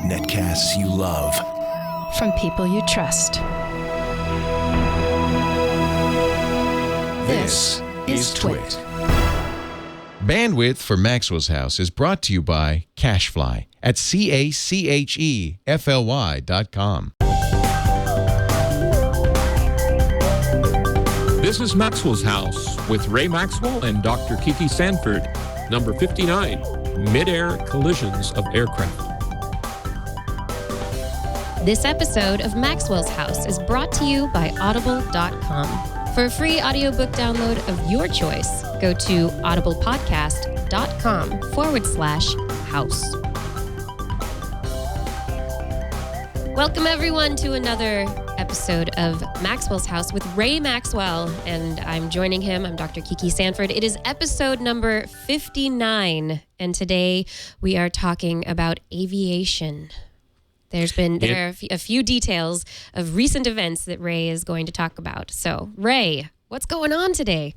Netcasts you love. From people you trust. This is Twit. Bandwidth for Maxwell's House is brought to you by CacheFly at CacheFly.com. This is Maxwell's House with Ray Maxwell and Dr. Kiki Sanford. Number 59, Midair Collisions of Aircraft. This episode of Maxwell's House is brought to you by Audible.com. For a free audiobook download of your choice, go to audiblepodcast.com/house. Welcome, everyone, to another episode of Maxwell's House with Ray Maxwell, and I'm joining him. I'm Dr. Kiki Sanford. It is episode number 59, and today we are talking about aviation. There are a few details of recent events that Ray is going to talk about. So, Ray, what's going on today?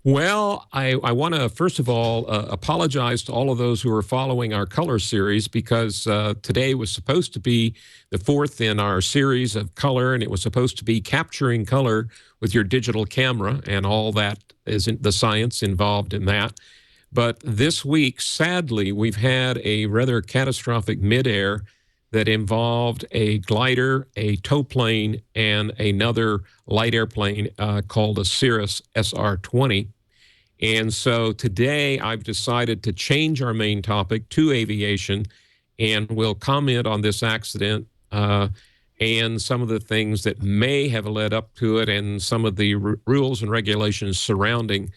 Well, I want to, first of all, apologize to all of those who are following our color series, because today was supposed to be the fourth in our series of color, and it was supposed to be capturing color with your digital camera, and all that is the science involved in that. But this week, sadly, we've had a rather catastrophic midair that involved a glider, a tow plane, and another light airplane called a Cirrus SR-20. And so today I've decided to change our main topic to aviation, and we'll comment on this accident and some of the things that may have led up to it, and some of the rules and regulations surrounding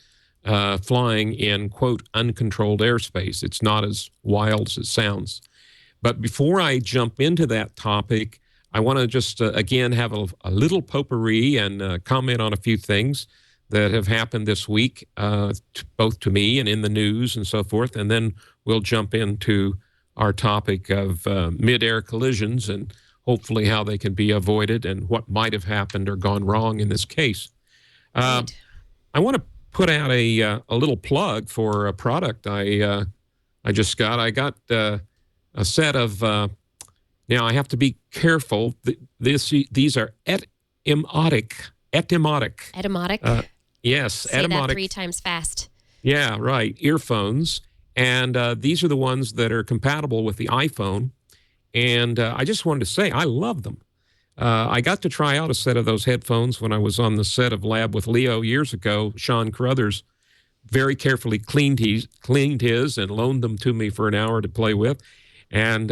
flying in, quote, uncontrolled airspace. It's not as wild as it sounds. But before I jump into that topic, I want to just, again, have a little potpourri and comment on a few things that have happened this week, both to me and in the news and so forth. And then we'll jump into our topic of mid-air collisions and hopefully how they can be avoided and what might have happened or gone wrong in this case. Right. I want to put out a little plug for a product I just got. I got a set of, now I have to be careful. These are etymotic. Etymotic? Yes, Say etymotic. That 3 times fast. Yeah, right. Earphones. And these are the ones that are compatible with the iPhone. And I just wanted to say, I love them. I got to try out a set of those headphones when I was on the set of Lab with Leo years ago. Sean Carruthers very carefully cleaned his and loaned them to me for an hour to play with. And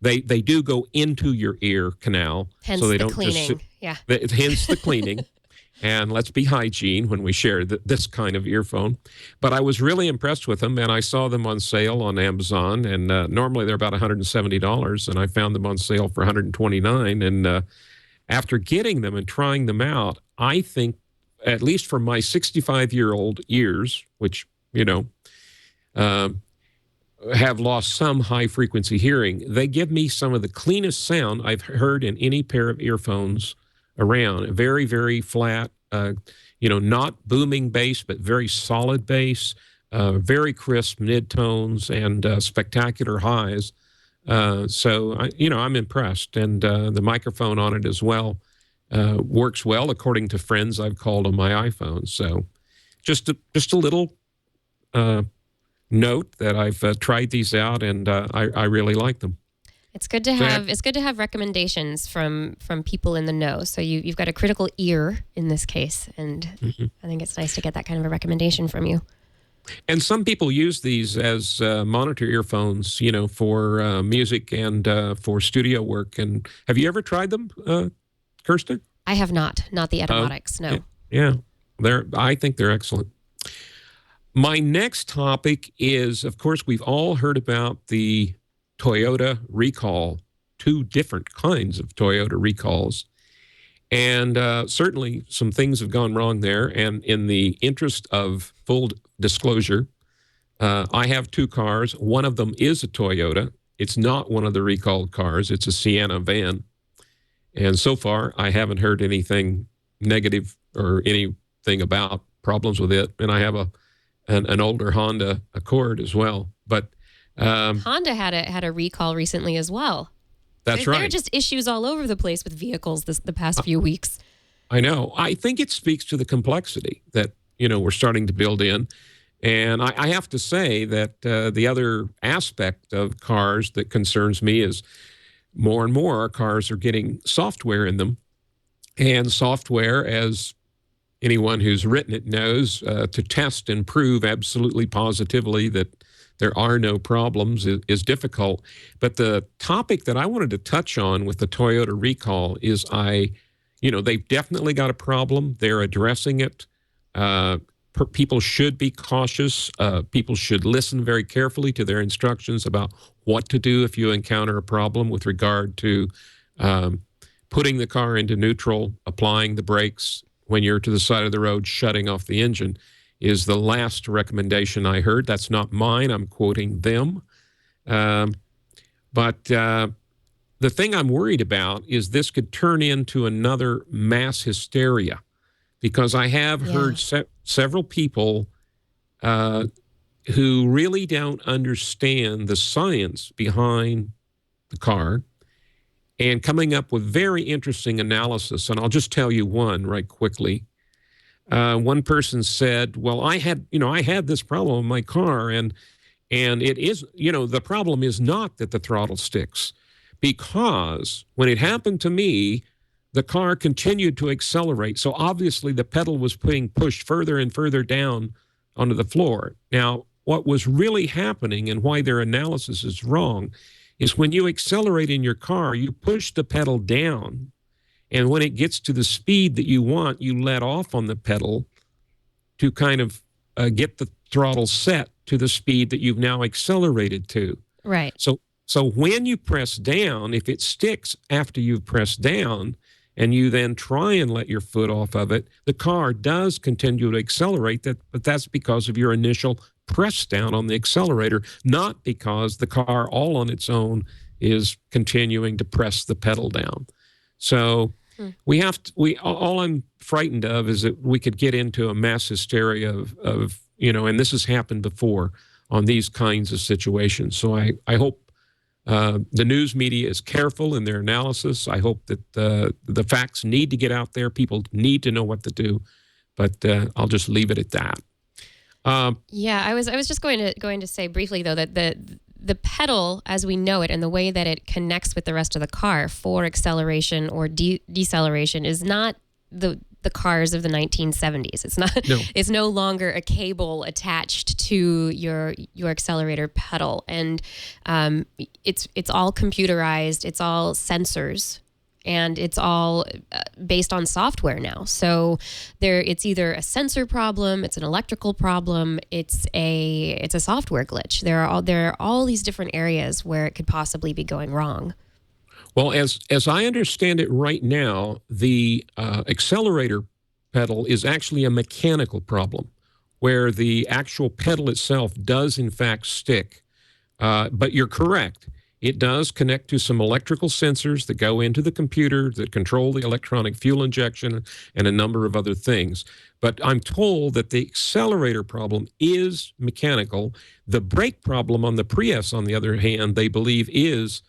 they do go into your ear canal. Hence so they the don't cleaning. Yeah. Hence the cleaning. And let's be hygiene when we share this kind of earphone. But I was really impressed with them, and I saw them on sale on Amazon. And normally they're about $170, and I found them on sale for $129. And after getting them and trying them out, I think, at least for my 65-year-old ears, which, have lost some high-frequency hearing, they give me some of the cleanest sound I've heard in any pair of earphones around. Very, very flat, not booming bass, but very solid bass, very crisp mid-tones, and spectacular highs. So, I'm impressed. And the microphone on it as well works well, according to friends I've called on my iPhone. So just a little note that I've tried these out, and I really like them. It's good to have recommendations from people in the know. So you've got a critical ear in this case, and I think it's nice to get that kind of a recommendation from you. And some people use these as monitor earphones, for music and for studio work. And have you ever tried them, Kirsten? I have not the etymotics, no. Yeah, I think they're excellent. My next topic is, of course, we've all heard about the Toyota recall, 2 different kinds of Toyota recalls. And certainly some things have gone wrong there. And in the interest of full disclosure, I have 2 cars. One of them is a Toyota. It's not one of the recalled cars. It's a Sienna van. And so far, I haven't heard anything negative or anything about problems with it. And I have an older Honda Accord as well. But Honda had a recall recently as well. That's right. There are just issues all over the place with vehicles the past few weeks. I know. I think it speaks to the complexity that, we're starting to build in. And I have to say that the other aspect of cars that concerns me is more and more our cars are getting software in them. And software, as anyone who's written it knows, to test and prove absolutely positively that there are no problems is difficult. But the topic that I wanted to touch on with the Toyota recall is they've definitely got a problem. They're addressing it. People should be cautious. People should listen very carefully to their instructions about what to do if you encounter a problem with regard to putting the car into neutral, applying the brakes when you're to the side of the road, shutting off the engine is the last recommendation I heard. That's not mine. I'm quoting them. But the thing I'm worried about is this could turn into another mass hysteria, because I have heard several people who really don't understand the science behind the car and coming up with very interesting analysis. And I'll just tell you one right quickly. One person said, well, I had this problem in my car, and it is, the problem is not that the throttle sticks, because when it happened to me, the car continued to accelerate. So obviously the pedal was being pushed further and further down onto the floor. Now, what was really happening and why their analysis is wrong is when you accelerate in your car, you push the pedal down. And when it gets to the speed that you want, you let off on the pedal to kind of get the throttle set to the speed that you've now accelerated to. Right. So when you press down, if it sticks after you've pressed down and you then try and let your foot off of it, the car does continue to accelerate, but that's because of your initial press down on the accelerator, not because the car all on its own is continuing to press the pedal down. So all I'm frightened of is that we could get into a mass hysteria of and this has happened before on these kinds of situations. So I hope the news media is careful in their analysis. I hope that the facts need to get out there. People need to know what to do, but I'll just leave it at that. I was just going to say briefly though that the pedal as we know it and the way that it connects with the rest of the car for acceleration or deceleration is not the cars of the 1970s. It's not. No. It's no longer a cable attached to your accelerator pedal, and it's all computerized. It's all sensors. And it's all based on software now. So it's either a sensor problem, it's an electrical problem, it's a software glitch. There are all these different areas where it could possibly be going wrong. Well, as I understand it right now, the accelerator pedal is actually a mechanical problem, where the actual pedal itself does in fact stick. But you're correct. It does connect to some electrical sensors that go into the computer that control the electronic fuel injection and a number of other things. But I'm told that the accelerator problem is mechanical. The brake problem on the Prius, on the other hand, they believe is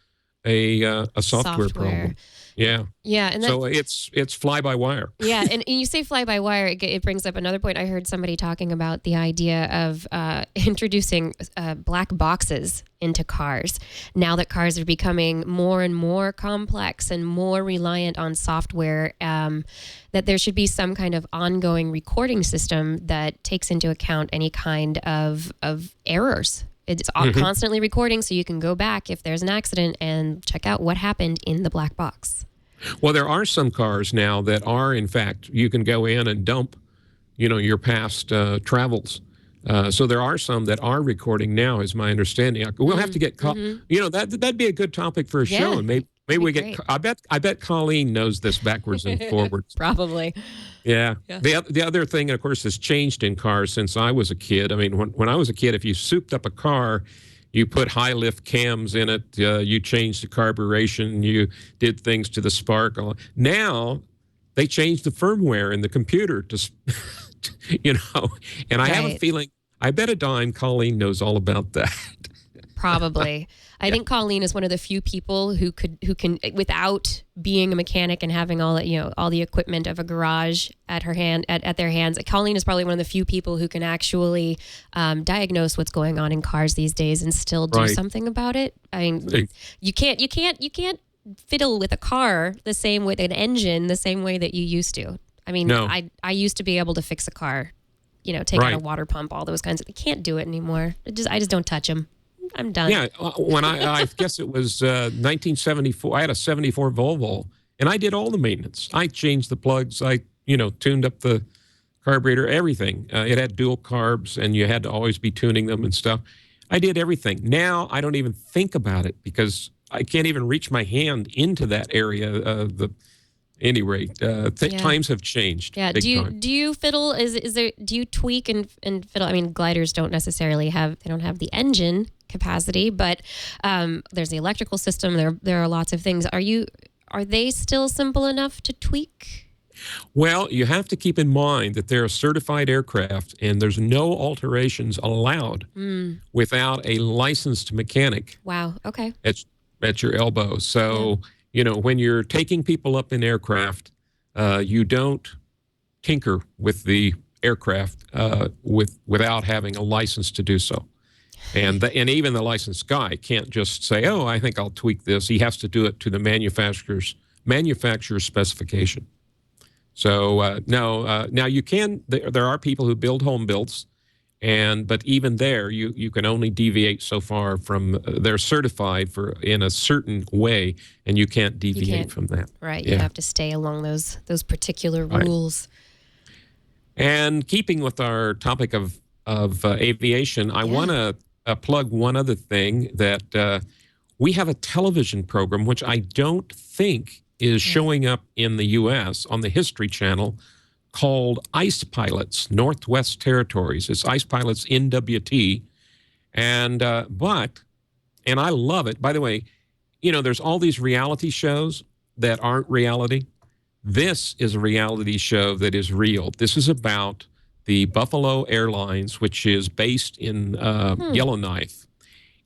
a software problem. Yeah. Yeah. And so it's fly-by-wire. Yeah. And you say fly-by-wire, it brings up another point. I heard somebody talking about the idea of introducing black boxes into cars. Now that cars are becoming more and more complex and more reliant on software, that there should be some kind of ongoing recording system that takes into account any kind of errors. It's constantly recording, so you can go back if there's an accident and check out what happened in the black box. Well, there are some cars now that are, in fact, you can go in and dump, your past travels. So there are some that are recording now, is my understanding. We'll have to get, that'd be a good topic for a show, and maybe we get. I bet Colleen knows this backwards and forwards. Probably. Yeah. The other thing, of course, has changed in cars since I was a kid. I mean, when I was a kid, if you souped up a car, you put high lift cams in it, you changed the carburation, you did things to the spark. Now they changed the firmware in the computer to, and I have a feeling, I bet a dime Colleen knows all about that. Probably. I think Colleen is one of the few people who can, without being a mechanic and having all that, all the equipment of a garage at their hands. Colleen is probably one of the few people who can actually diagnose what's going on in cars these days and still do something about it. I mean, you can't fiddle with a car the same with an engine the same way that you used to. I mean, no. I used to be able to fix a car, take out a water pump, all those kinds of. I can't do it anymore. I just don't touch them. I'm done. Yeah, when I guess it was 1974. I had a '74 Volvo, and I did all the maintenance. I changed the plugs. I tuned up the carburetor, everything. It had dual carbs, and you had to always be tuning them and stuff. I did everything. Now I don't even think about it because I can't even reach my hand into that area. Any rate, times have changed. Yeah. Do you fiddle? Do you tweak and fiddle? I mean, gliders don't necessarily have the engine capacity, but there's the electrical system. There are lots of things. Are they still simple enough to tweak? Well, you have to keep in mind that they're a certified aircraft, and there's no alterations allowed without a licensed mechanic. Wow. Okay. At your elbow. So. Yeah. When you're taking people up in aircraft, you don't tinker with the aircraft without having a license to do so. And even the licensed guy can't just say, "Oh, I think I'll tweak this." He has to do it to the manufacturer's specification. So now you can. There are people who build home builds. But even there, you can only deviate so far from they're certified in a certain way, and you can't deviate from that. Right, you have to stay along those particular rules. And keeping with our topic of aviation, I want to plug one other thing that we have a television program which I don't think is showing up in the U.S. on the History Channel, called Ice Pilots, Northwest Territories. It's Ice Pilots NWT. And I love it. By the way, there's all these reality shows that aren't reality. This is a reality show that is real. This is about the Buffalo Airlines, which is based in Yellowknife.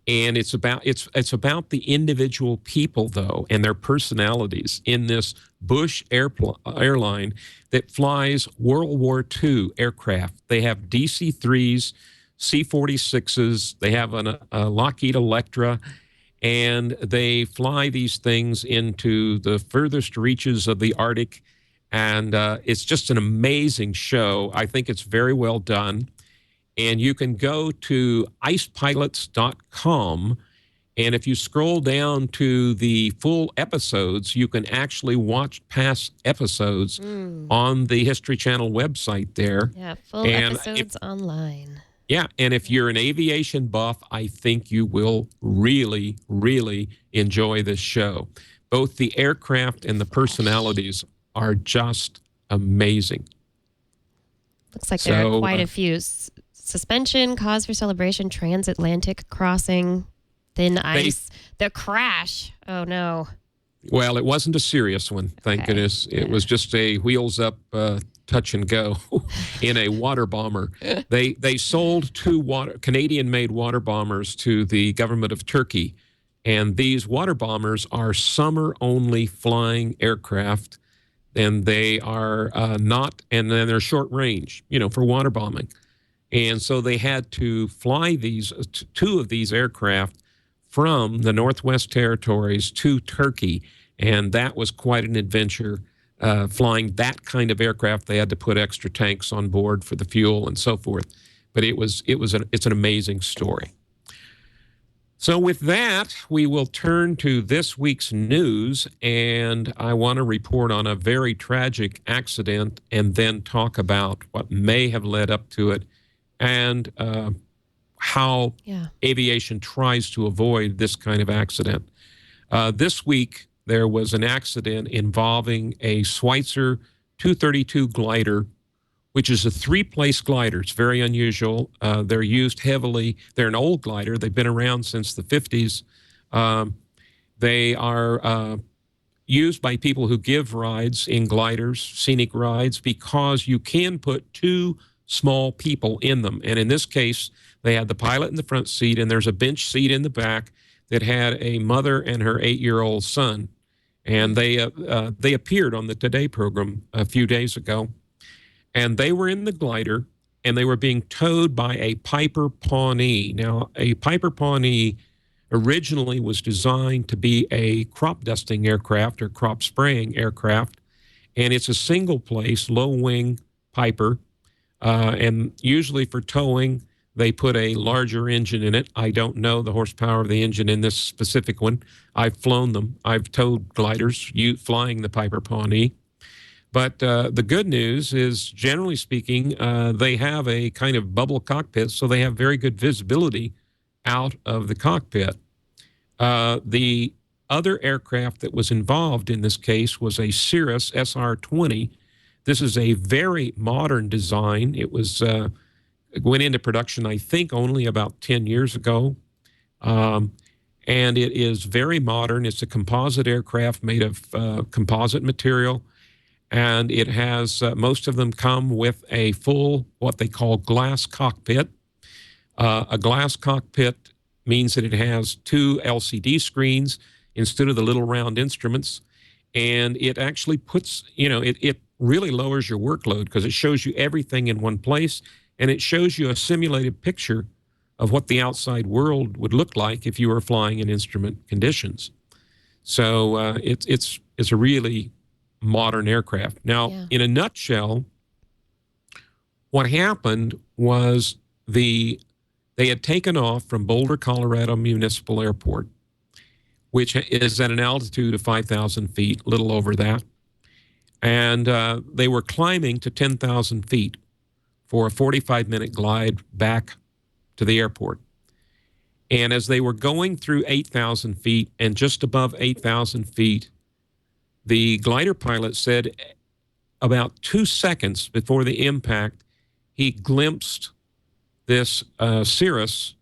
And it's about the individual people, though, and their personalities in this Bush airline that flies World War II aircraft. They have DC-3s, C-46s. They have a Lockheed Electra, and they fly these things into the furthest reaches of the Arctic. And it's just an amazing show. I think it's very well done. And you can go to icepilots.com, and if you scroll down to the full episodes, you can actually watch past episodes on the History Channel website there. Yeah, full episodes online. Yeah, and if you're an aviation buff, I think you will really, really enjoy this show. Both the aircraft and the personalities are just amazing. Looks like there are quite a few. Suspension, cause for celebration, transatlantic crossing, thin ice, the crash. Oh, no. Well, it wasn't a serious one, thank goodness. It was just a wheels up, touch and go in a water bomber. They sold two Canadian-made water bombers to the government of Turkey, and these water bombers are summer-only flying aircraft, and they are and then they're short range, for water bombing. And so they had to fly two of these aircraft from the Northwest Territories to Turkey. And that was quite an adventure, flying that kind of aircraft. They had to put extra tanks on board for the fuel and so forth. But it's an amazing story. So with that, we will turn to this week's news, and I want to report on a very tragic accident and then talk about what may have led up to it and how aviation tries to avoid this kind of accident. This week, there was an accident involving a Schweitzer 232 glider, which is a three-place glider. It's very unusual. They're used heavily. They're an old glider. They've been around since the 50s. They are used by people who give rides in gliders, scenic rides, because you can put two small people in them. And in this case, They had the pilot in the front seat, and there's a bench seat in the back that had a mother and her 8-year-old son. And they appeared on the Today program a few days ago, and they were in the glider, and they were being towed by a Piper Pawnee. Now, a Piper Pawnee originally was designed to be a crop dusting aircraft or crop spraying aircraft, and it's a single-place, low-wing Piper, and usually for towing, they put a larger engine in it. I don't know the horsepower of the engine in this specific one. I've flown them. I've towed gliders, flying the Piper Pawnee. But the good news is, generally speaking, they have a kind of bubble cockpit, so they have very good visibility out of the cockpit. The other aircraft that was involved in this case was a Cirrus SR-20. This is a very modern design. It was went into production, I think, only about 10 years ago. And it is very modern. It's a composite aircraft made of composite material. And it has, most of them come with a full, what they call glass cockpit. A glass cockpit means that it has 2 LCD screens instead of the little round instruments. And it actually puts, it really lowers your workload because it shows you everything in one place. And it shows you a simulated picture of what the outside world would look like if you were flying in instrument conditions. So it's a really modern aircraft. Now, in a nutshell, what happened was they had taken off from Boulder, Colorado Municipal Airport, which is at an altitude of 5,000 feet, a little over that. And they were climbing to 10,000 feet for a 45-minute glide back to the airport. And as they were going through 8,000 feet and just above 8,000 feet, the glider pilot said about 2 seconds before the impact, he glimpsed this Cirrus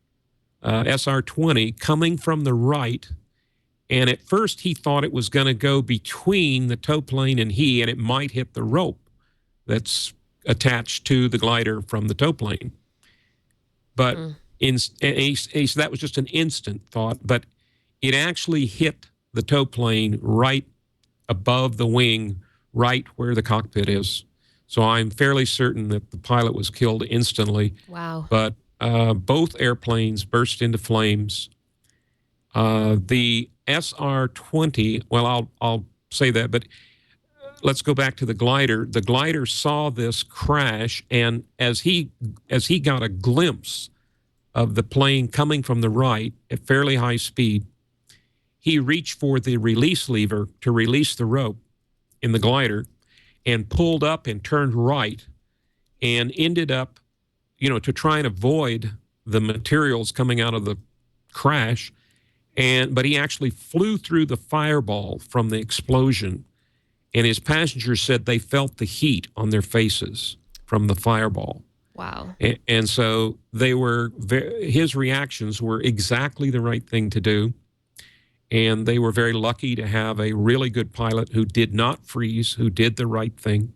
SR-20 coming from the right. And at first he thought it was going to go between the tow plane and it might hit the rope that's attached to the glider from the tow plane. But that was just an instant thought, but it actually hit the tow plane right above the wing, right where the cockpit is. So I'm fairly certain that the pilot was killed instantly. Wow. But both airplanes burst into flames. The SR-20, well, I'll say that, but let's go back to the glider. The glider saw this crash, and as he got a glimpse of the plane coming from the right at fairly high speed, he reached for the release lever to release the rope in the glider and pulled up and turned right and ended up, to try and avoid the materials coming out of the crash. But he actually flew through the fireball from the explosion. And his passengers said they felt the heat on their faces from the fireball. Wow. And so his reactions were exactly the right thing to do. And they were very lucky to have a really good pilot who did not freeze, who did the right thing.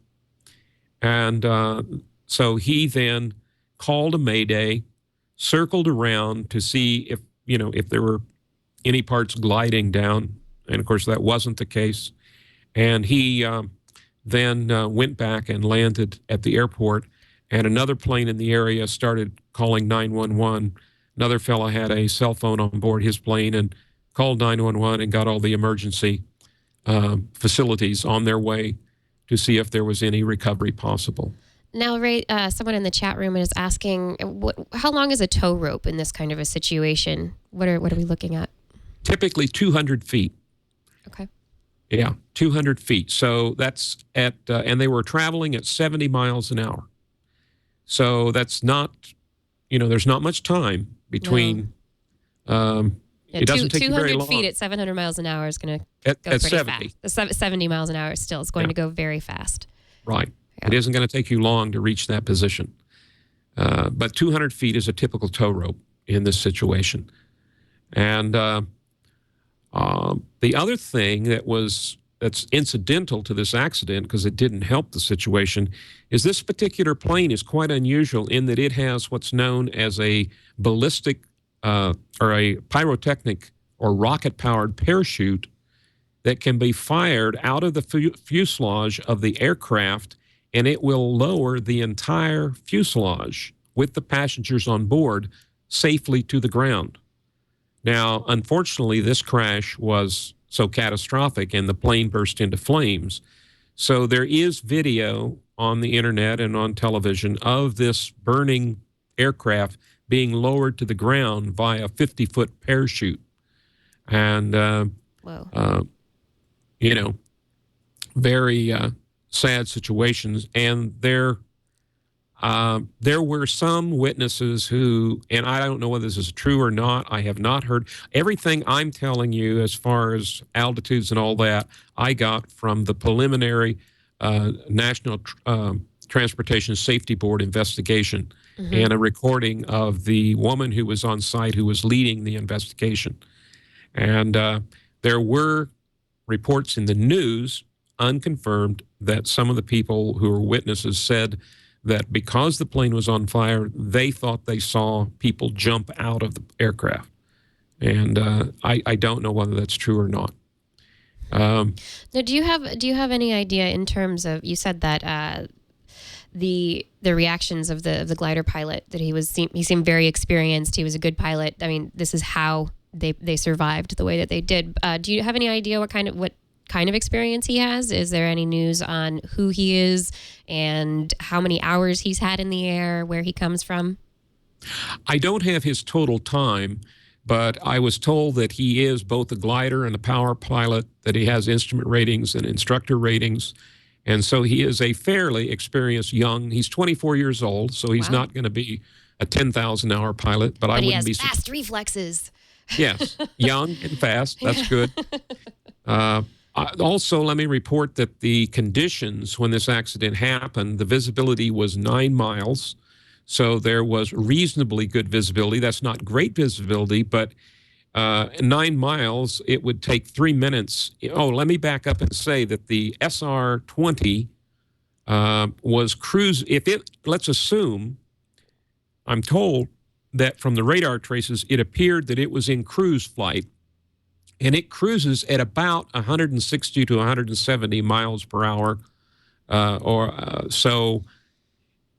And so he then called a mayday, circled around to see if there were any parts gliding down. And of course, that wasn't the case. And he then went back and landed at the airport. And another plane in the area started calling 911. Another fellow had a cell phone on board his plane and called 911 and got all the emergency facilities on their way to see if there was any recovery possible. Now, Ray, someone in the chat room is asking, how long is a tow rope in this kind of a situation? What are we looking at? Typically 200 feet. Okay. Yeah, 200 feet. So that's and they were traveling at 70 miles an hour. So that's not, there's not much time between. No. It doesn't take you very long. 200 feet at 700 miles an hour is going to go pretty 70. fast. 70 miles an hour still is going to go very fast. Right. Yeah. It isn't going to take you long to reach that position. But 200 feet is a typical tow rope in this situation. And the other thing that that's incidental to this accident, because it didn't help the situation, is this particular plane is quite unusual in that it has what's known as a ballistic or a pyrotechnic or rocket-powered parachute that can be fired out of the fuselage of the aircraft, and it will lower the entire fuselage with the passengers on board safely to the ground. Now, unfortunately, this crash was so catastrophic and the plane burst into flames. So there is video on the internet and on television of this burning aircraft being lowered to the ground via a 50-foot parachute. And, you know, very sad situations. And there were some witnesses who, and I don't know whether this is true or not, I have not heard. Everything I'm telling you as far as altitudes and all that, I got from the preliminary National Transportation Safety Board investigation and a recording of the woman who was on site who was leading the investigation. And there were reports in the news, unconfirmed, that some of the people who were witnesses said that because the plane was on fire, they thought they saw people jump out of the aircraft. And I don't know whether that's true or not. Now, do you have any idea in terms of, you said that the reactions of the glider pilot, that he seemed very experienced, he was a good pilot. I mean, this is how they survived the way that they did. Do you have any idea what kind of experience he has? Is there any news on who he is and how many hours he's had in the air, where he comes from? I don't have his total time, but I was told that he is both a glider and a power pilot, that he has instrument ratings and instructor ratings. And so he is a fairly experienced he's 24 years old, so he's not going to be a 10,000-hour pilot, but I wouldn't be. He has fast reflexes. Yes, young and fast. That's good. Also, let me report that the conditions when this accident happened, the visibility was 9 miles. So there was reasonably good visibility. That's not great visibility, but 9 miles, it would take 3 minutes. Oh, let me back up and say that the SR-20 was cruise. Let's assume, I'm told that from the radar traces, it appeared that it was in cruise flight. And it cruises at about 160 to 170 miles per hour. So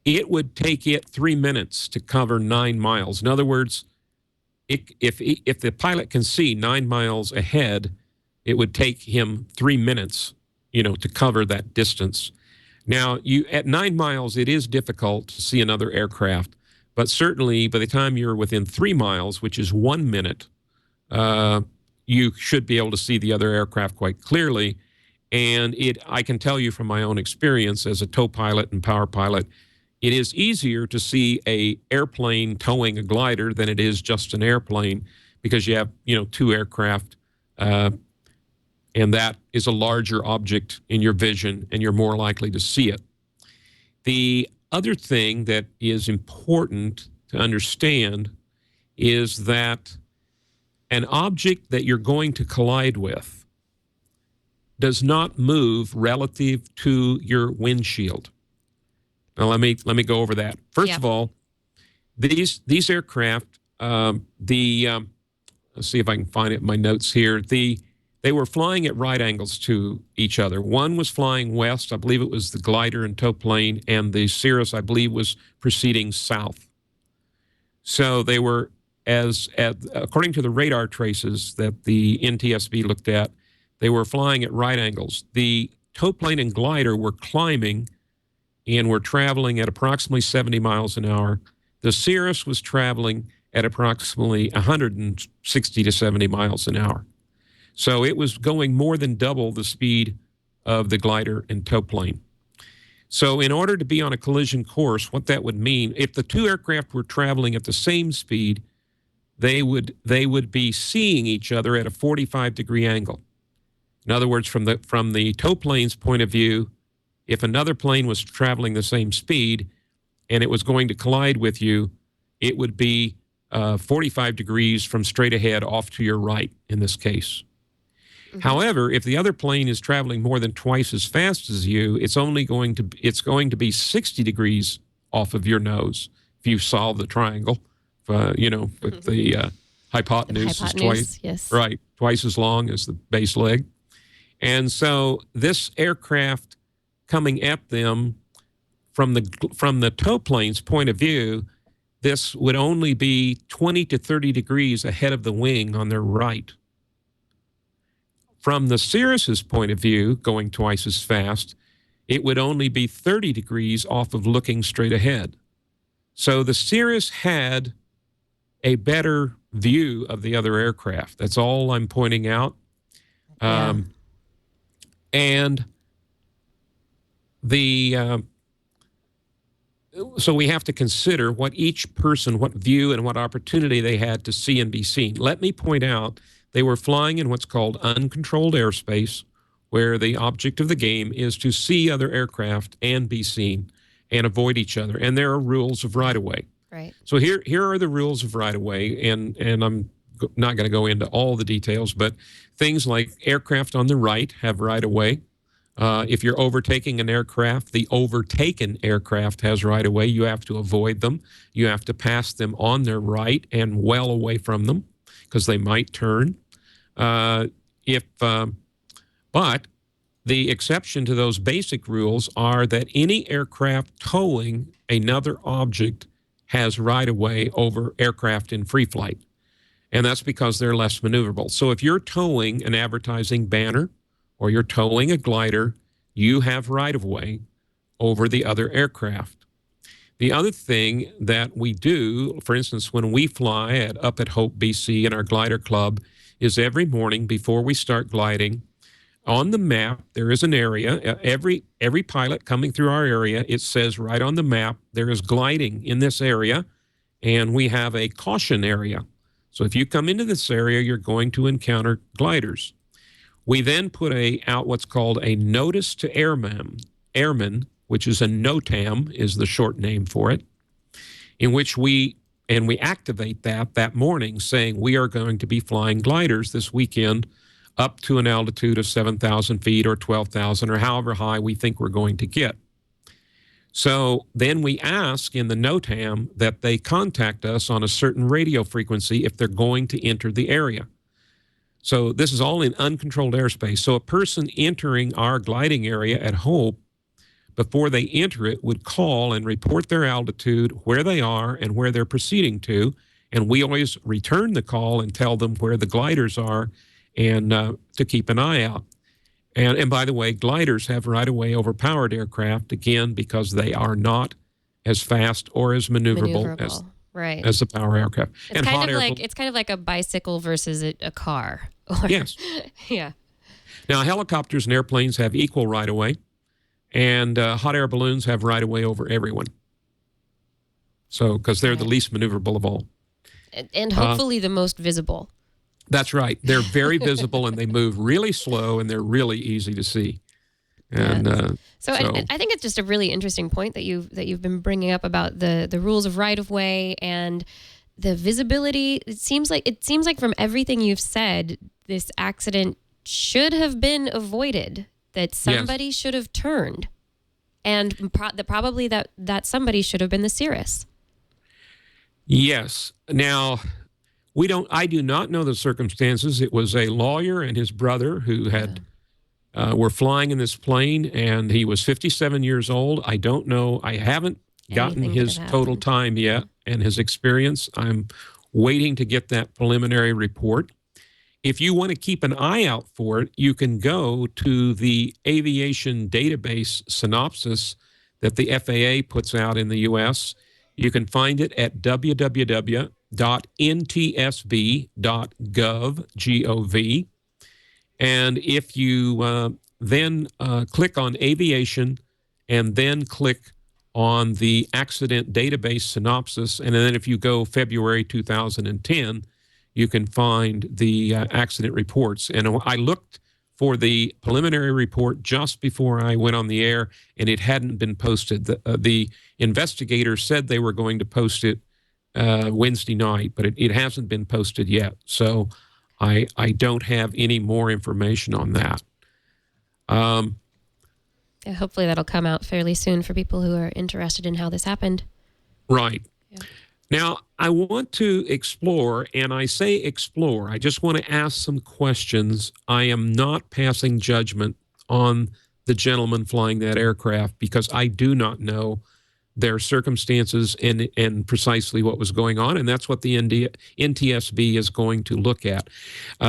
it would take it 3 minutes to cover 9 miles. In other words, if the pilot can see 9 miles ahead, it would take him 3 minutes, to cover that distance. Now, at 9 miles, it is difficult to see another aircraft. But certainly by the time you're within 3 miles, which is 1 minute, you should be able to see the other aircraft quite clearly. And I can tell you from my own experience as a tow pilot and power pilot, it is easier to see an airplane towing a glider than it is just an airplane, because you have, 2 aircraft, and that is a larger object in your vision, and you're more likely to see it. The other thing that is important to understand is that an object that you're going to collide with does not move relative to your windshield. Now, let me go over that. First of all, these aircraft, let's see if I can find it in my notes here. They were flying at right angles to each other. One was flying west, I believe it was the glider and tow plane, and the Cirrus, I believe, was proceeding south. So they were, according to the radar traces that the NTSB looked at, they were flying at right angles. The tow plane and glider were climbing and were traveling at approximately 70 miles an hour. The Cirrus was traveling at approximately 160 to 70 miles an hour. So it was going more than double the speed of the glider and tow plane. So in order to be on a collision course, what that would mean, if the 2 aircraft were traveling at the same speed, they would be seeing each other at a 45-degree angle. In other words, from the tow plane's point of view, if another plane was traveling the same speed and it was going to collide with you, it would be 45 degrees from straight ahead off to your right in this case. However, if the other plane is traveling more than twice as fast as you, it's going to be 60 degrees off of your nose if you solve the triangle. With the hypotenuse is twice, yes. right, twice as long as the base leg. And so this aircraft coming at them from the tow plane's point of view, this would only be 20 to 30 degrees ahead of the wing on their right. From the Cirrus's point of view, going twice as fast, it would only be 30 degrees off of looking straight ahead. So the Cirrus had a better view of the other aircraft. That's all I'm pointing out. And so we have to consider what each person, what view and what opportunity they had to see and be seen. Let me point out, they were flying in what's called uncontrolled airspace, where the object of the game is to see other aircraft and be seen and avoid each other. And there are rules of right-of-way. Right. So here are the rules of right-of-way, and I'm not going to go into all the details, but things like aircraft on the right have right-of-way. If you're overtaking an aircraft, the overtaken aircraft has right-of-way. You have to avoid them. You have to pass them on their right and well away from them because they might turn. But the exception to those basic rules are that any aircraft towing another object has right-of-way over aircraft in free flight. And that's because they're less maneuverable. So if you're towing an advertising banner or you're towing a glider, you have right-of-way over the other aircraft. The other thing that we do, for instance, when we fly up at Hope, BC in our glider club, is every morning before we start gliding, on the map, there is an area. Every pilot coming through our area, it says right on the map, there is gliding in this area, and we have a caution area. So if you come into this area, you're going to encounter gliders. We then put out what's called a notice to airmen, which is a NOTAM, is the short name for it, in which we activate that morning, saying we are going to be flying gliders this weekend up to an altitude of 7,000 feet or 12,000 or however high we think we're going to get. So then we ask in the NOTAM that they contact us on a certain radio frequency if they're going to enter the area. So this is all in uncontrolled airspace. So a person entering our gliding area at Hope, before they enter it, would call and report their altitude, where they are, and where they're proceeding to. And we always return the call and tell them where the gliders are and to keep an eye out. And by the way, gliders have right-of-way over powered aircraft, again, because they are not as fast or as maneuverable. As the power aircraft. It's kind of like a bicycle versus a car. Yes. Yeah. Now, helicopters and airplanes have equal right-of-way, and hot air balloons have right-of-way over everyone. So, because they're the least maneuverable of all. And hopefully the most visible. That's right. They're very visible, and they move really slow, and they're really easy to see. And I think it's just a really interesting point that you've been bringing up about the rules of right-of-way and the visibility. It seems like from everything you've said, this accident should have been avoided. That somebody should have turned, and probably that somebody should have been the Cirrus. Yes. Now, I do not know the circumstances. It was a lawyer and his brother who were flying in this plane, and he was 57 years old. I don't know. I haven't gotten his total time yet and his experience. I'm waiting to get that preliminary report. If you want to keep an eye out for it, you can go to the aviation database synopsis that the FAA puts out in the U.S. You can find it at www.ntsb.gov. And if you then click on aviation and then click on the accident database synopsis, and then if you go February 2010, you can find the accident reports. And I looked for the preliminary report just before I went on the air, and it hadn't been posted. The investigators said they were going to post it Wednesday night, but it hasn't been posted yet. So I don't have any more information on that. Yeah, hopefully that'll come out fairly soon for people who are interested in how this happened. Right. Yeah. Now, I want to explore, and I say explore, I just want to ask some questions. I am not passing judgment on the gentleman flying that aircraft because I do not know their circumstances and precisely what was going on, and that's what the NTSB is going to look at.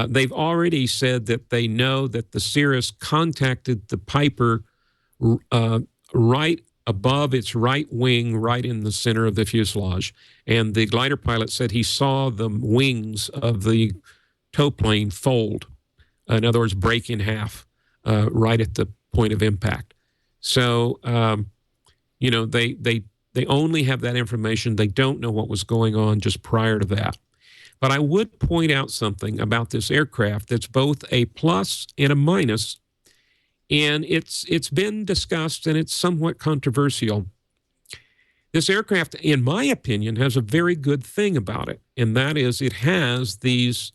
They've already said that they know that the Cirrus contacted the Piper right above its right wing, right in the center of the fuselage, and the glider pilot said he saw the wings of the tow plane fold. In other words, break in half right at the point of impact. So, they only have that information. They don't know what was going on just prior to that. But I would point out something about this aircraft that's both a plus and a minus, and it's been discussed and it's somewhat controversial. This aircraft, in my opinion, has a very good thing about it, and that is it has these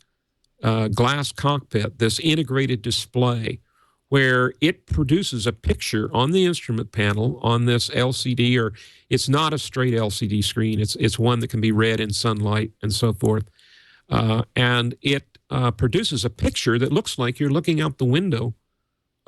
glass cockpit, this integrated display, where it produces a picture on the instrument panel on this LCD, or it's not a straight LCD screen. It's one that can be read in sunlight and so forth. And it produces a picture that looks like you're looking out the window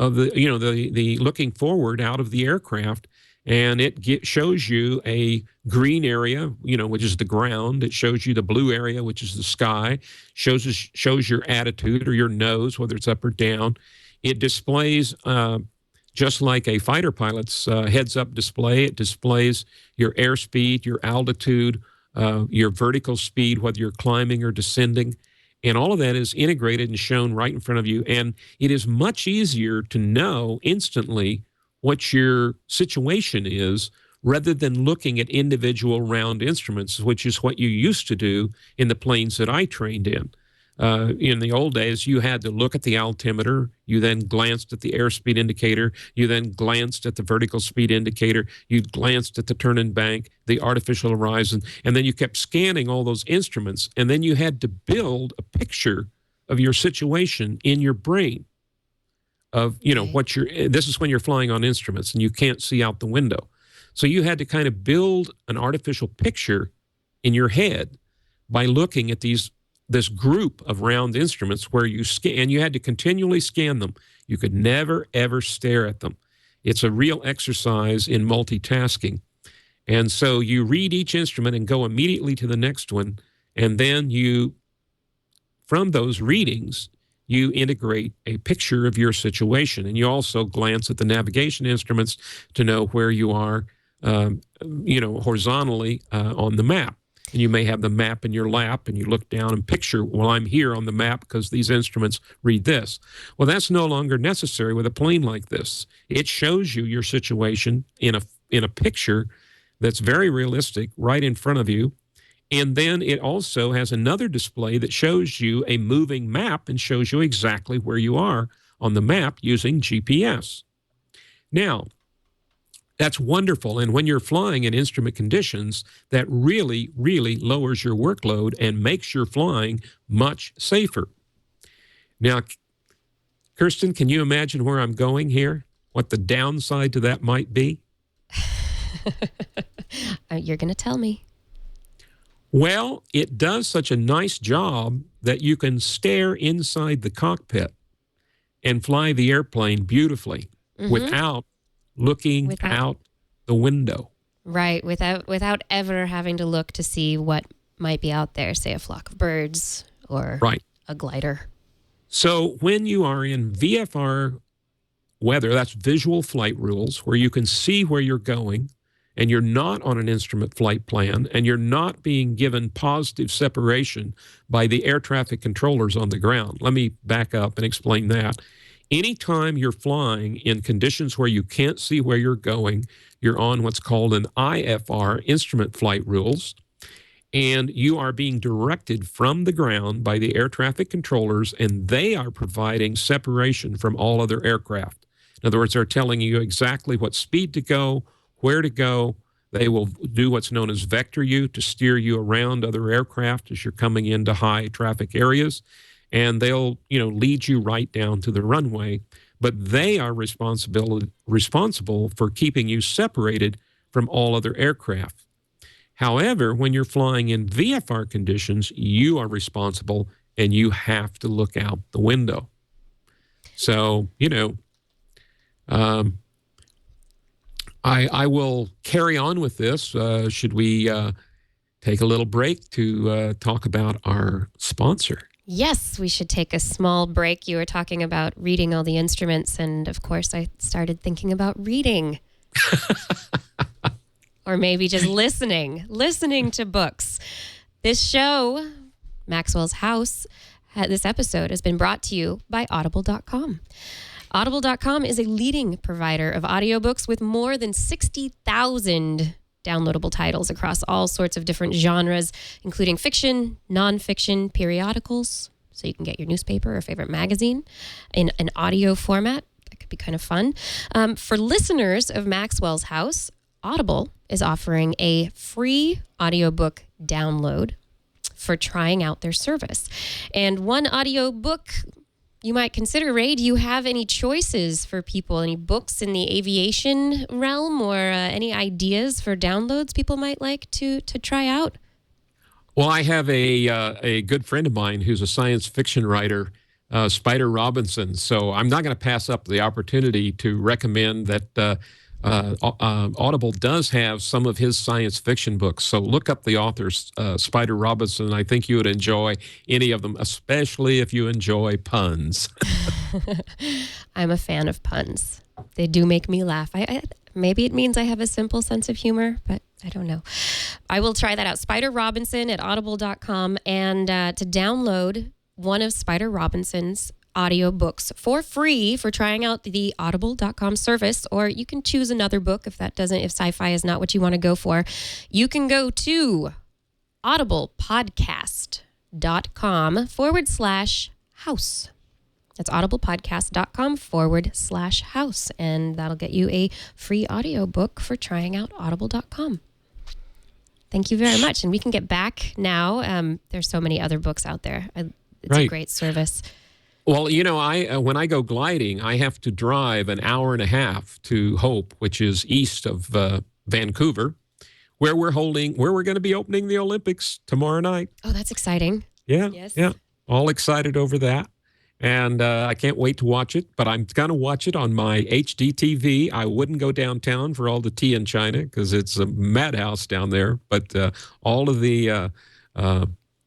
of the looking forward out of the aircraft. And it shows you a green area, which is the ground. It shows you the blue area, which is the sky. Shows your attitude or your nose, whether it's up or down. It displays, just like a fighter pilot's heads-up display, it displays your airspeed, your altitude, your vertical speed, whether you're climbing or descending. And all of that is integrated and shown right in front of you. And it is much easier to know instantly what your situation is rather than looking at individual round instruments, which is what you used to do in the planes that I trained in. In the old days, you had to look at the altimeter. You then glanced at the airspeed indicator. You then glanced at the vertical speed indicator. You glanced at the turn and bank, the artificial horizon, and then you kept scanning all those instruments. And then you had to build a picture of your situation in your brain of, this is when you're flying on instruments and you can't see out the window. So you had to kind of build an artificial picture in your head by looking at this group of round instruments where you scan, and you had to continually scan them. You could never, ever stare at them. It's a real exercise in multitasking. And so you read each instrument and go immediately to the next one, and then from those readings, you integrate a picture of your situation. And you also glance at the navigation instruments to know where you are, horizontally on the map. And you may have the map in your lap and you look down and picture, well, I'm here on the map because these instruments read this. Well, that's no longer necessary with a plane like this. It shows you your situation in a picture that's very realistic right in front of you. And then it also has another display that shows you a moving map and shows you exactly where you are on the map using GPS. Now, that's wonderful. And when you're flying in instrument conditions, that really, really lowers your workload and makes your flying much safer. Now, Kirsten, can you imagine where I'm going here? What the downside to that might be? You're going to tell me. Well, it does such a nice job that you can stare inside the cockpit and fly the airplane beautifully without looking out the window. Right, without ever having to look to see what might be out there, say a flock of birds or a glider. So when you are in VFR weather, that's visual flight rules, where you can see where you're going, and you're not on an instrument flight plan, and you're not being given positive separation by the air traffic controllers on the ground. Let me back up and explain that. Anytime you're flying in conditions where you can't see where you're going, you're on what's called an IFR, instrument flight rules, and you are being directed from the ground by the air traffic controllers, and they are providing separation from all other aircraft. In other words, they're telling you exactly what speed to go, where to go. They will do what's known as vector you to steer you around other aircraft as you're coming into high traffic areas. and they'll, lead you right down to the runway. But they are responsible for keeping you separated from all other aircraft. However, when you're flying in VFR conditions, you are responsible and you have to look out the window. So, I will carry on with this. Should we take a little break to talk about our sponsor? Yes, we should take a small break. You were talking about reading all the instruments, and of course, I started thinking about reading. Or maybe just listening to books. This show, Maxwell's House, this episode has been brought to you by Audible.com. Audible.com is a leading provider of audiobooks with more than 60,000 downloadable titles across all sorts of different genres, including fiction, nonfiction, periodicals, so you can get your newspaper or favorite magazine in an audio format. That could be kind of fun. For listeners of Maxwell's House, Audible is offering a free audiobook download for trying out their service. And one audiobook you might consider, Ray, do you have any choices for people, any books in the aviation realm, or any ideas for downloads people might like to try out? Well, I have a good friend of mine who's a science fiction writer, Spider Robinson. So I'm not going to pass up the opportunity to recommend that Audible does have some of his science fiction books. So look up the author, Spider Robinson. I think you would enjoy any of them, especially if you enjoy puns. I'm a fan of puns. They do make me laugh. Maybe it means I have a simple sense of humor, but I don't know. I will try that out. Spider Robinson at audible.com. And to download one of Spider Robinson's audiobooks for free for trying out the audible.com service, or you can choose another book if sci-fi is not what you want to go for. You can go to audiblepodcast.com/house. That's audiblepodcast.com/house, and that'll get you a free audiobook for trying out audible.com. Thank you very much. And we can get back now. There's so many other books out there. It's a great service. Well, when I go gliding, I have to drive an hour and a half to Hope, which is east of Vancouver, where we're going to be opening the Olympics tomorrow night. Oh, that's exciting. Yeah. Yes. Yeah. All excited over that. And I can't wait to watch it, but I'm going to watch it on my HD TV. I wouldn't go downtown for all the tea in China because it's a madhouse down there, but all of the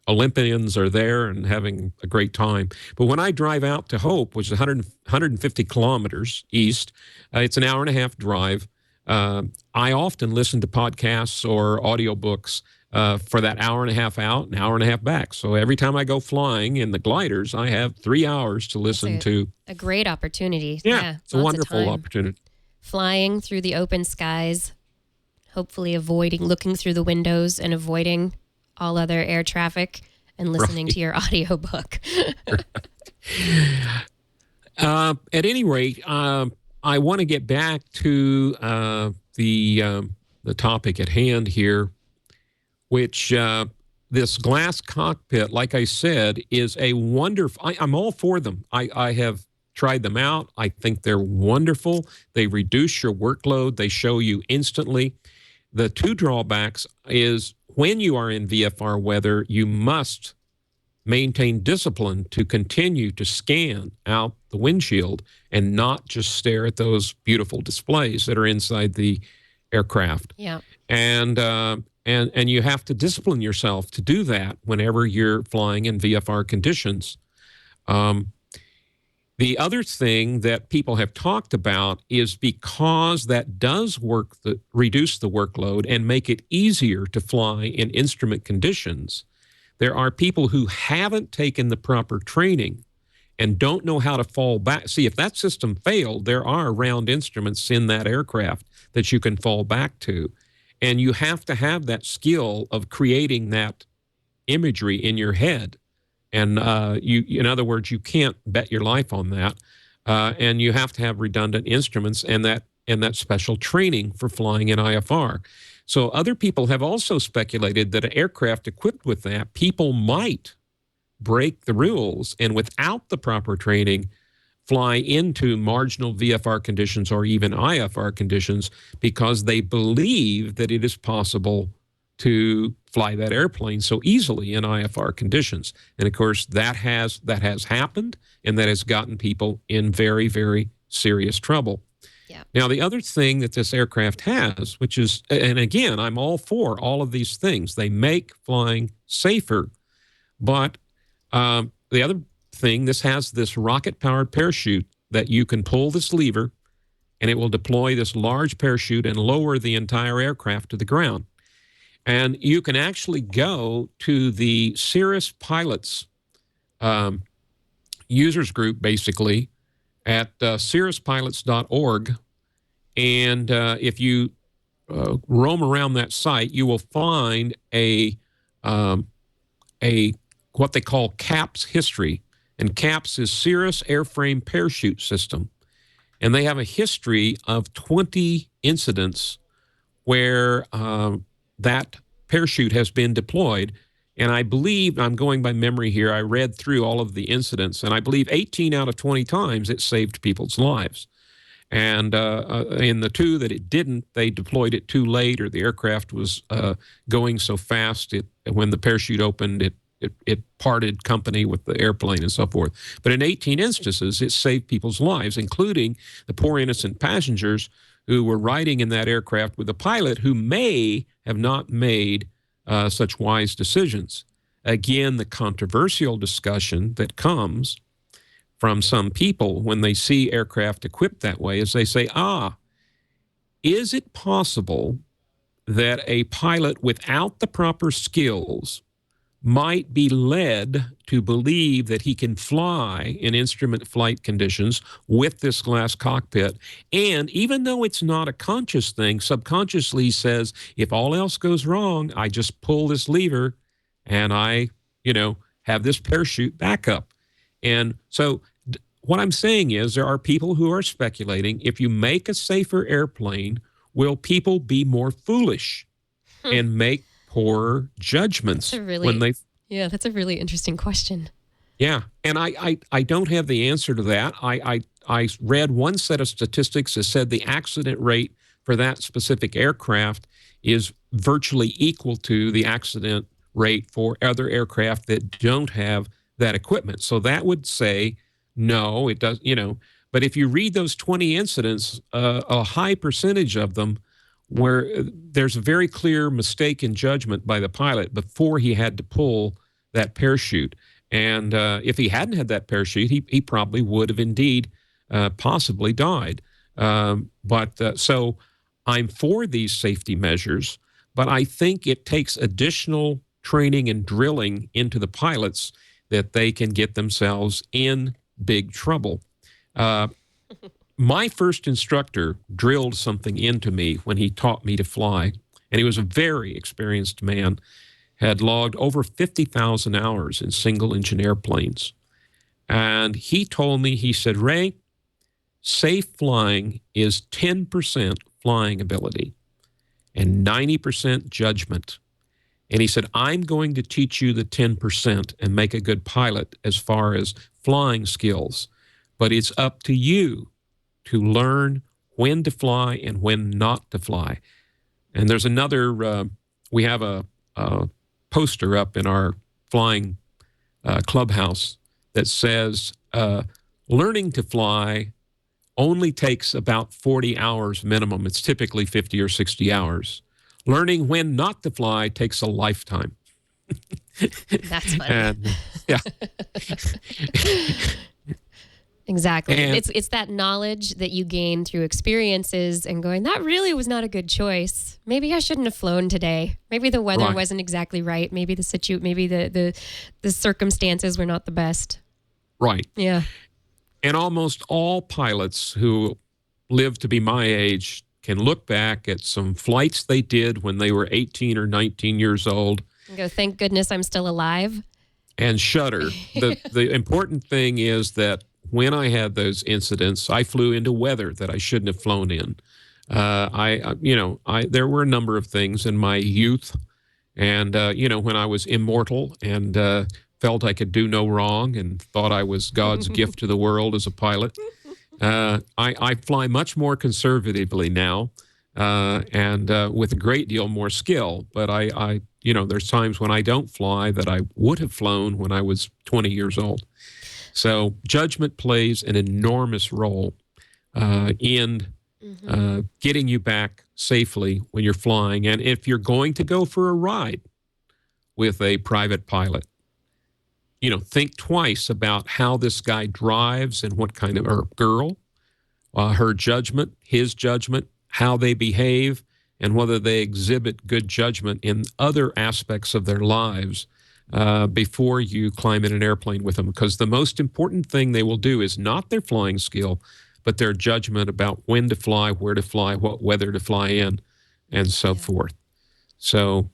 Olympians are there and having a great time. But when I drive out to Hope, which is 150 kilometers east, it's an hour and a half drive. I often listen to podcasts or audiobooks for that hour and a half out, an hour and a half back. So every time I go flying in the gliders, I have 3 hours to listen to. A great opportunity. Yeah, it's a wonderful opportunity. Flying through the open skies, hopefully looking through the windows and avoiding all other air traffic and listening to your audiobook. At any rate, I want to get back to the topic at hand here, which this glass cockpit, like I said, is a wonderful. I'm all for them. I have tried them out. I think they're wonderful. They reduce your workload. They show you instantly. The two drawbacks is when you are in VFR weather, you must maintain discipline to continue to scan out the windshield and not just stare at those beautiful displays that are inside the aircraft. Yeah. And you have to discipline yourself to do that whenever you're flying in VFR conditions. The other thing that people have talked about is because that does reduce the workload and make it easier to fly in instrument conditions, there are people who haven't taken the proper training and don't know how to fall back. See, if that system failed, there are round instruments in that aircraft that you can fall back to. And you have to have that skill of creating that imagery in your head. And in other words, you can't bet your life on that. And you have to have redundant instruments and that special training for flying in IFR. So other people have also speculated that an aircraft equipped with that, people might break the rules and without the proper training fly into marginal VFR conditions or even IFR conditions because they believe that it is possible to fly that airplane so easily in IFR conditions. And of course, that has happened, and that has gotten people in very, very serious trouble. Yeah. Now, the other thing that this aircraft has, which is, and again, I'm all for all of these things. They make flying safer. But the other thing, this has this rocket-powered parachute that you can pull this lever, and it will deploy this large parachute and lower the entire aircraft to the ground. And you can actually go to the Cirrus pilots users group, basically, at cirruspilots.org. And if you roam around that site, you will find a what they call CAPS history. And CAPS is Cirrus Airframe Parachute System. And they have a history of 20 incidents where that parachute has been deployed. And I believe, I'm going by memory here, I read through all of the incidents, and I believe 18 out of 20 times it saved people's lives. And in the 2 that it didn't, they deployed it too late, or the aircraft was going so fast, when the parachute opened, it parted company with the airplane and so forth. But in 18 instances, it saved people's lives, including the poor innocent passengers who were riding in that aircraft with a pilot who may have not made such wise decisions. Again, the controversial discussion that comes from some people when they see aircraft equipped that way is they say, is it possible that a pilot without the proper skills might be led to believe that he can fly in instrument flight conditions with this glass cockpit? And even though it's not a conscious thing, subconsciously says, if all else goes wrong, I just pull this lever and I, have this parachute backup. And so what I'm saying is there are people who are speculating, if you make a safer airplane, will people be more foolish and make poorer judgments when they... Yeah, that's a really interesting question. Yeah, and I don't have the answer to that. I read one set of statistics that said the accident rate for that specific aircraft is virtually equal to the accident rate for other aircraft that don't have that equipment. So that would say, no, it does, But if you read those 20 incidents, a high percentage of them where there's a very clear mistake in judgment by the pilot before he had to pull that parachute. And if he hadn't had that parachute, he probably would have indeed possibly died. So I'm for these safety measures, but I think it takes additional training and drilling into the pilots that they can get themselves in big trouble. My first instructor drilled something into me when he taught me to fly, and he was a very experienced man, had logged over 50,000 hours in single-engine airplanes. And he told me, he said, Ray, safe flying is 10% flying ability and 90% judgment. And he said, I'm going to teach you the 10% and make a good pilot as far as flying skills, but it's up to you to learn when to fly and when not to fly. And there's another, we have a poster up in our flying clubhouse that says, learning to fly only takes about 40 hours minimum. It's typically 50 or 60 hours. Learning when not to fly takes a lifetime. That's funny. And, yeah. Exactly. And it's that knowledge that you gain through experiences and going, that really was not a good choice. Maybe I shouldn't have flown today. Maybe the weather wasn't exactly right. Maybe the circumstances were not the best. Right. Yeah. And almost all pilots who live to be my age can look back at some flights they did when they were 18 or 19 years old. And go, thank goodness I'm still alive. And shudder. The important thing is that when I had those incidents, I flew into weather that I shouldn't have flown in. There were a number of things in my youth and, when I was immortal and felt I could do no wrong and thought I was God's gift to the world as a pilot. I fly much more conservatively now and with a great deal more skill. But there's times when I don't fly that I would have flown when I was 20 years old. So judgment plays an enormous role in getting you back safely when you're flying. And if you're going to go for a ride with a private pilot, think twice about how this guy drives and what kind of, or girl, her judgment, his judgment, how they behave, and whether they exhibit good judgment in other aspects of their lives before you climb in an airplane with them. Because the most important thing they will do is not their flying skill, but their judgment about when to fly, where to fly, what weather to fly in, and so forth. So,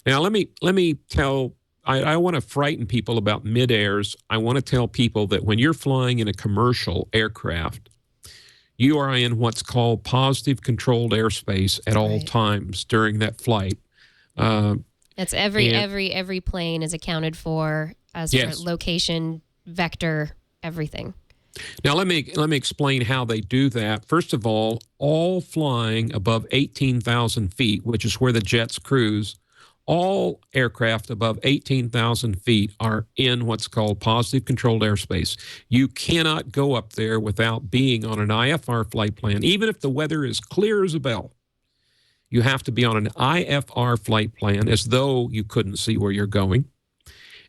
now let me tell, I want to frighten people about mid-airs. I want to tell people that when you're flying in a commercial aircraft, you are in what's called positive controlled airspace at all times during that flight. That's every plane is accounted for as for location, vector, everything. Now let me explain how they do that. First of all flying above 18,000 feet, which is where the jets cruise, all aircraft above 18,000 feet are in what's called positive controlled airspace. You cannot go up there without being on an IFR flight plan, even if the weather is clear as a bell. You have to be on an IFR flight plan as though you couldn't see where you're going.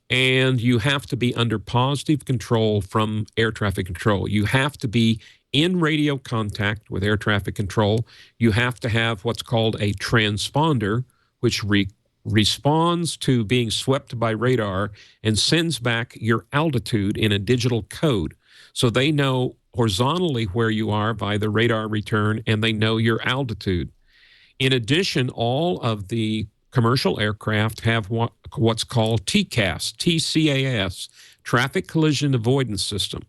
And you have to be under positive control from air traffic control. You have to be in radio contact with air traffic control. You have to have what's called a transponder, which responds to being swept by radar and sends back your altitude in a digital code. So they know horizontally where you are by the radar return, and they know your altitude. In addition, all of the commercial aircraft have what's called TCAS, TCAS, Traffic Collision Avoidance System.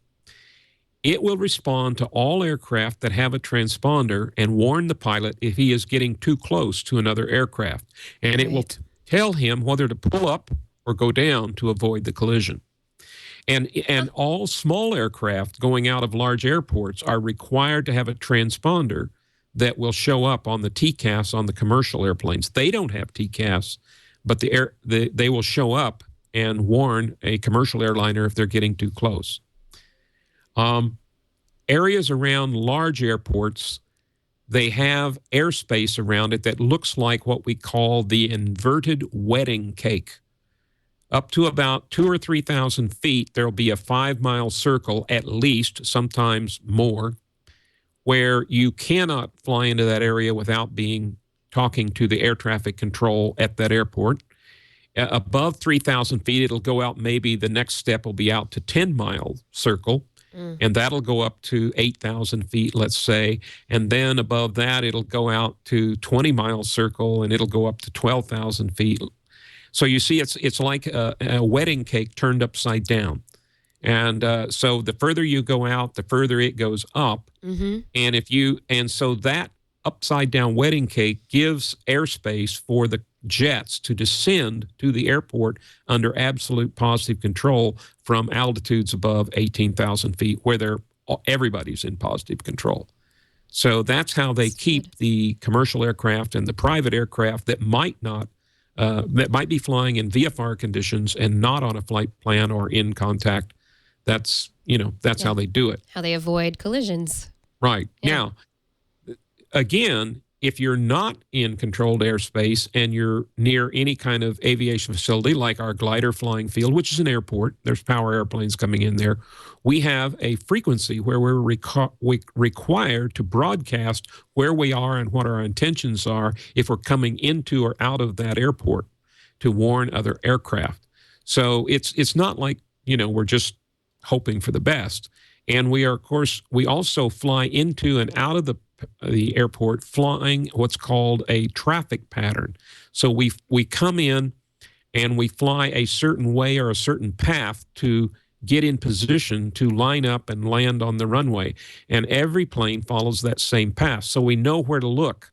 It will respond to all aircraft that have a transponder and warn the pilot if he is getting too close to another aircraft. And it will tell him whether to pull up or go down to avoid the collision. And all small aircraft going out of large airports are required to have a transponder that will show up on the TCAS on the commercial airplanes. They don't have TCAS, but they will show up and warn a commercial airliner if they're getting too close. Areas around large airports, they have airspace around it that looks like what we call the inverted wedding cake. Up to about 2,000 or 3,000 feet, there'll be a 5-mile circle at least, sometimes more, where you cannot fly into that area without talking to the air traffic control at that airport. Above 3,000 feet, it'll go out, maybe the next step will be out to 10-mile circle, and that'll go up to 8,000 feet, let's say. And then above that, it'll go out to 20-mile circle, and it'll go up to 12,000 feet. So you see, it's like a wedding cake turned upside down. And so the further you go out, the further it goes up. And so that upside down wedding cake gives airspace for the jets to descend to the airport under absolute positive control from altitudes above 18,000 feet, where everybody's in positive control. So that's how they keep the commercial aircraft and the private aircraft that might be flying in VFR conditions and not on a flight plan or in contact. That's how they do it. How they avoid collisions. Right. Yeah. Now, again, if you're not in controlled airspace and you're near any kind of aviation facility like our glider flying field, which is an airport, there's power airplanes coming in there, we have a frequency where we're required to broadcast where we are and what our intentions are if we're coming into or out of that airport to warn other aircraft. So it's not like, we're just hoping for the best. And we also fly into and out of the airport flying what's called a traffic pattern. So we come in and we fly a certain way or a certain path to get in position to line up and land on the runway. And every plane follows that same path. So we know where to look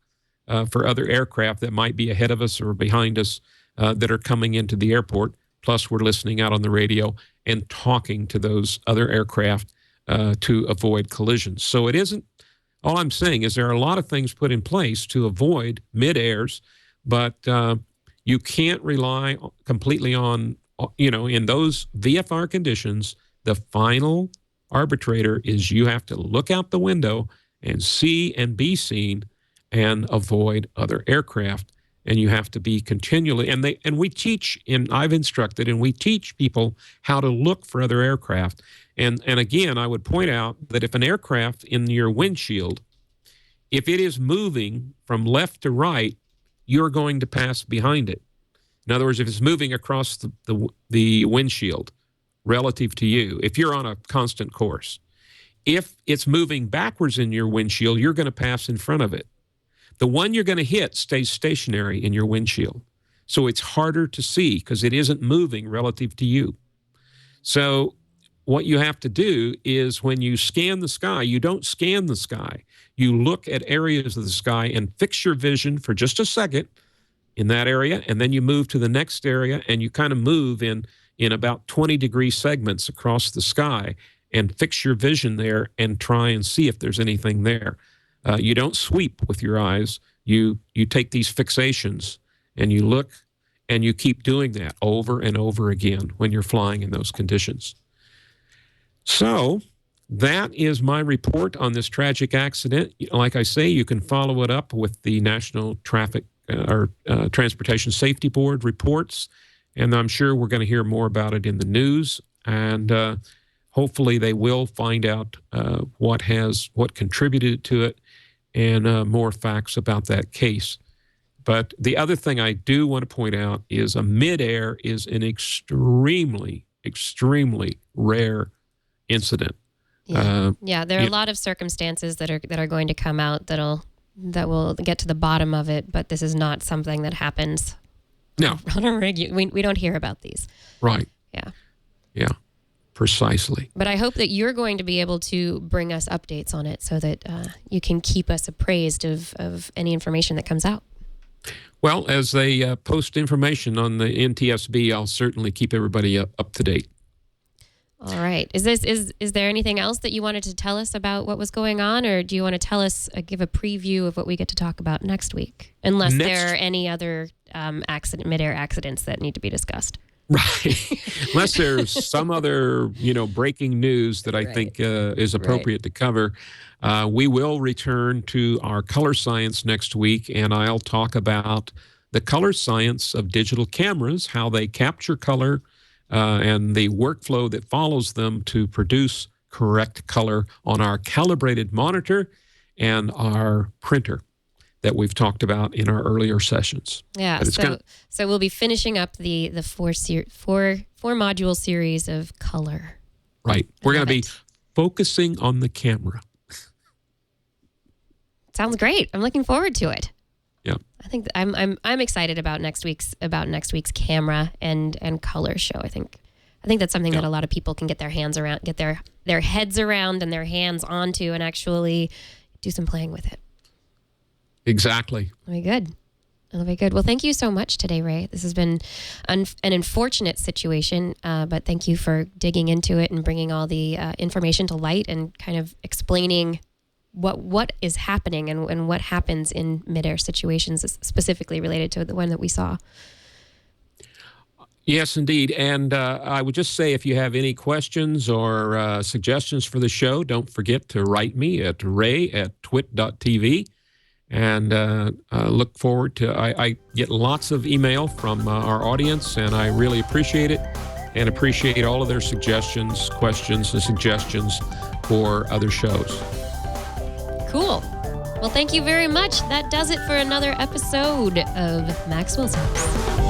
for other aircraft that might be ahead of us or behind us that are coming into the airport. plus we're listening out on the radio and talking to those other aircraft to avoid collisions. So it isn't, all I'm saying is there are a lot of things put in place to avoid mid-airs, but you can't rely completely on, in those VFR conditions, the final arbitrator is you have to look out the window and see and be seen and avoid other aircraft. And you have to be continually, and we teach, I've instructed, and we teach people how to look for other aircraft. And again, I would point out that if an aircraft in your windshield, if it is moving from left to right, you're going to pass behind it. In other words, if it's moving across the windshield relative to you, if you're on a constant course, if it's moving backwards in your windshield, you're going to pass in front of it. The one you're going to hit stays stationary in your windshield. So it's harder to see because it isn't moving relative to you. So what you have to do is when you scan the sky, you don't scan the sky. You look at areas of the sky and fix your vision for just a second in that area, and then you move to the next area, and you kind of move in about 20-degree segments across the sky and fix your vision there and try and see if there's anything there. You don't sweep with your eyes. You take these fixations and you look and you keep doing that over and over again when you're flying in those conditions. So that is my report on this tragic accident. Like I say, you can follow it up with the National Transportation Safety Board reports, and I'm sure we're going to hear more about it in the news. And hopefully they will find out what contributed to it and more facts about that case. But the other thing I do want to point out is a midair is an extremely, extremely rare incident. Yeah, there are a lot of circumstances that are going to come out that will get to the bottom of it, but this is not something that happens. No, on a regular. We don't hear about these. Right. Yeah. Precisely. But I hope that you're going to be able to bring us updates on it so that you can keep us appraised of any information that comes out. Well, as they post information on the NTSB, I'll certainly keep everybody up to date. All right. Is there anything else that you wanted to tell us about what was going on, or do you want to tell us, give a preview of what we get to talk about next week? Unless there are any other midair accidents that need to be discussed. Right. Unless there's some other, breaking news that I think is appropriate to cover. We will return to our color science next week, and I'll talk about the color science of digital cameras, how they capture color, and the workflow that follows them to produce correct color on our calibrated monitor and our printer that we've talked about in our earlier sessions. Yeah, so we'll be finishing up the four module series of color. Right. We're going to be focusing on the camera. Sounds great. I'm looking forward to it. Yeah. I think I'm excited about next week's camera and color show. I think that's something that a lot of people can get their hands around, get their heads around and their hands onto, and actually do some playing with it. Exactly. That'll be good. Well, thank you so much today, Ray. This has been an unfortunate situation, but thank you for digging into it and bringing all the information to light and kind of explaining what is happening and what happens in midair situations, specifically related to the one that we saw. Yes, indeed. And I would just say, if you have any questions or suggestions for the show, don't forget to write me at ray@twit.tv. And look forward to, I get lots of email from our audience, and I really appreciate it, and appreciate all of their suggestions, questions, and suggestions for other shows. Cool. Well, thank you very much. That does it for another episode of Maxwell's House.